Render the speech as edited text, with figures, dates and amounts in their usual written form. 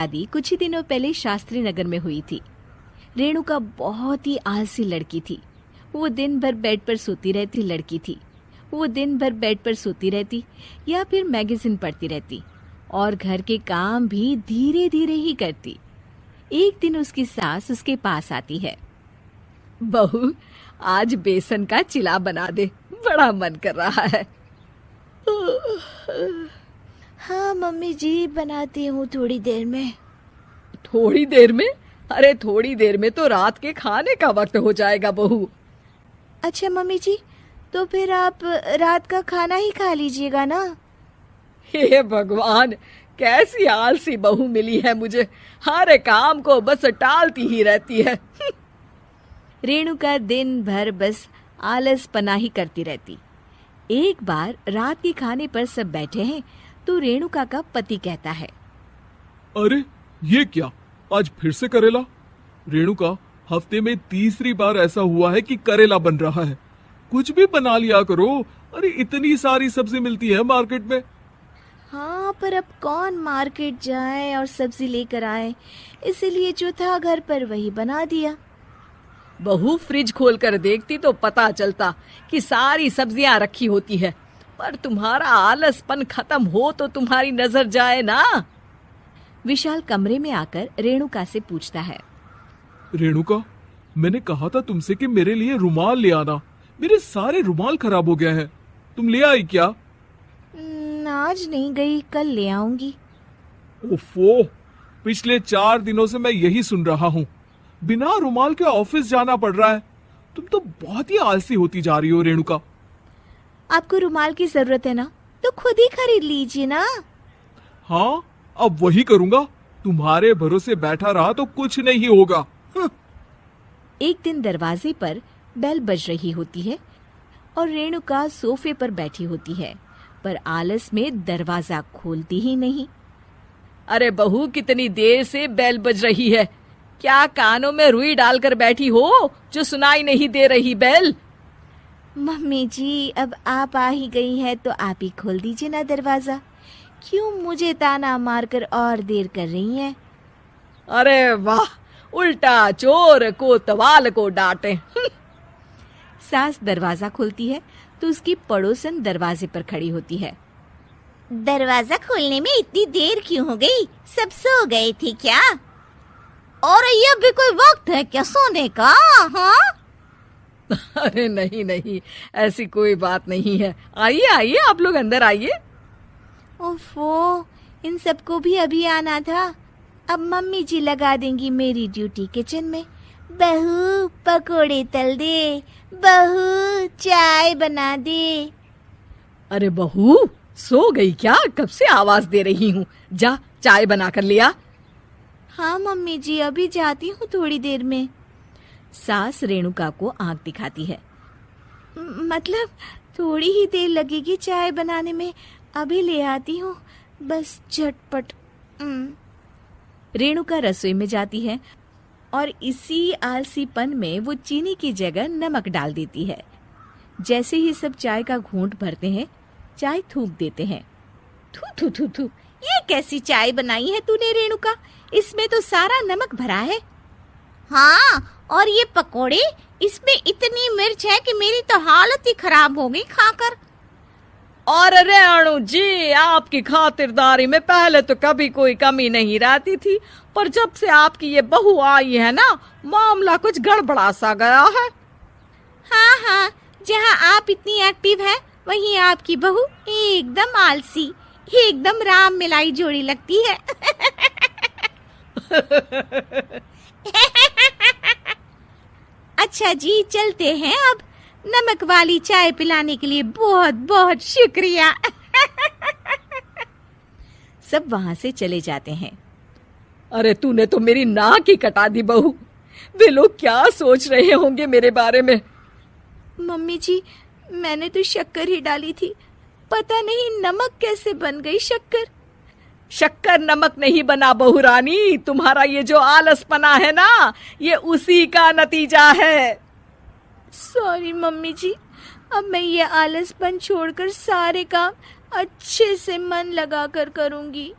शादी कुछ ही दिनों पहले शास्त्री नगर में हुई थी। रेणुका बहुत ही आलसी लड़की थी। वो दिन भर बेड पर सोती रहती या फिर मैगजीन पढ़ती रहती और घर के काम भी धीरे धीरे ही करती। एक दिन उसकी सास उसके पास आती है। बहू, आज बेसन का चिला बना दे, बड़ा मन कर रहा है। हाँ मम्मी जी, बनाती हूँ थोड़ी देर में। थोड़ी देर में? अरे थोड़ी देर में तो रात के खाने का वक्त हो जाएगा बहू। अच्छा मम्मी जी, तो फिर आप रात का खाना ही खा लीजिएगा ना। हे भगवान, कैसी आलसी बहू मिली है मुझे, हर काम को बस टालती ही रहती है। रेणुका दिन भर बस आलसपना ही करती रहती। एक बार रात के खाने पर सब बैठे हैं तो रेणुका का पति कहता है, अरे ये क्या, आज फिर से करेला? रेणुका, हफ्ते में तीसरी बार ऐसा हुआ है कि करेला बन रहा है। कुछ भी बना लिया करो। अरे इतनी सारी सब्जी मिलती है मार्केट में। हाँ, पर अब कौन मार्केट जाए और सब्जी लेकर आए, इसीलिए जो था घर पर वही बना दिया। बहू, फ्रिज खोल कर देखती तो पता चलता कि सारी सब्जियां रखी होती है, पर तुम्हारा आलसपन खत्म हो तो तुम्हारी नजर जाए ना। विशाल कमरे में आकर रेणुका से पूछता है, रेणुका, मैंने कहा था तुमसे कि मेरे लिए रुमाल ले आना। मेरे सारे रुमाल खराब हो गए हैं। तुम ले आई क्या? आज नहीं गई, कल ले आऊंगी। ओफो, पिछले 4 दिनों से मैं यही सुन रहा हूँ। बिना रुमाल के ऑफिस जाना पड़ रहा है। तुम तो बहुत ही आलसी होती जा रही हो रेणुका। आपको रुमाल की जरूरत है ना, तो खुद ही खरीद लीजिए ना। हाँ, अब वही करूंगा। तुम्हारे भरोसे बैठा रहा तो कुछ नहीं होगा। एक दिन दरवाजे पर बेल बज रही होती है और रेणुका सोफे पर बैठी होती है, पर आलस में दरवाजा खोलती ही नहीं। अरे बहू, कितनी देर से बेल बज रही है? क्या कानों में रुई डालकर बैठी हो जो सुनाई नहीं दे रही बेल? मम्मी जी, अब आप आ ही गई हैं तो आप ही खोल दीजिए ना दरवाजा। क्यों मुझे ताना मारकर और देर कर रही हैं? अरे वाह, उल्टा चोर कोतवाल को डांटे। सास दरवाजा खोलती है तो उसकी पड़ोसन दरवाजे पर खड़ी होती है। दरवाजा खोलने में इतनी देर क्यों हो गई? सब सो गए थे क्या? और ये भी कोई वक्त है क्या सोने का? हाँ? अरे नहीं नहीं, ऐसी कोई बात नहीं है। आइए आइए, आप लोग अंदर आइए। ओफो, इन सबको भी अभी आना था। अब मम्मी जी लगा देंगी मेरी ड्यूटी किचन में। बहू पकोड़े तल दे, बहू चाय बना दे। अरे बहू, सो गई क्या? कब से आवाज दे रही हूँ, जा चाय बना कर लिया। हाँ मम्मी जी, अभी जाती हूँ थोड़ी देर में। सास रेणुका को आंख दिखाती है। मतलब थोड़ी ही देर लगेगी चाय बनाने में, अभी ले आती हूँ, बस झटपट। रेणुका रसोई में जाती है और इसी आलसीपन में वो चीनी की जगह नमक डाल देती है। जैसे ही सब चाय का घूंट भरते हैं, चाय थूक देते हैं। थू थू थू थू, ये कैसी चाय बनाई है तूने रेणुका? इसमें तो सारा नमक भरा है। हाँ, और ये पकोड़े, इसमें इतनी मिर्च है कि मेरी तो हालत ही खराब हो गई खाकर। और रेणु जी, आपकी खातिरदारी में पहले तो कभी कोई कमी नहीं रहती थी, पर जब से आपकी ये बहू आई है ना, मामला कुछ गड़बड़ा सा गया है। हाँ हाँ, जहाँ आप इतनी एक्टिव हैं, वहीं आपकी बहू एकदम आलसी, एकदम राम मिलाई जोड़ी लगती है। अच्छा जी, चलते हैं अब। नमक वाली चाय पिलाने के लिए बहुत बहुत शुक्रिया। सब वहां से चले जाते हैं। अरे तूने तो मेरी नाक ही कटा दी बहू। वे लोग क्या सोच रहे होंगे मेरे बारे में? मम्मी जी, मैंने तो शक्कर ही डाली थी, पता नहीं नमक कैसे बन गई शक्कर। शक्कर नमक नहीं बना बहू रानी, तुम्हारा ये जो आलसपना है ना, ये उसी का नतीजा है। सॉरी मम्मी जी, अब मैं ये आलसपन छोड़कर सारे काम अच्छे से मन लगाकर करूंगी।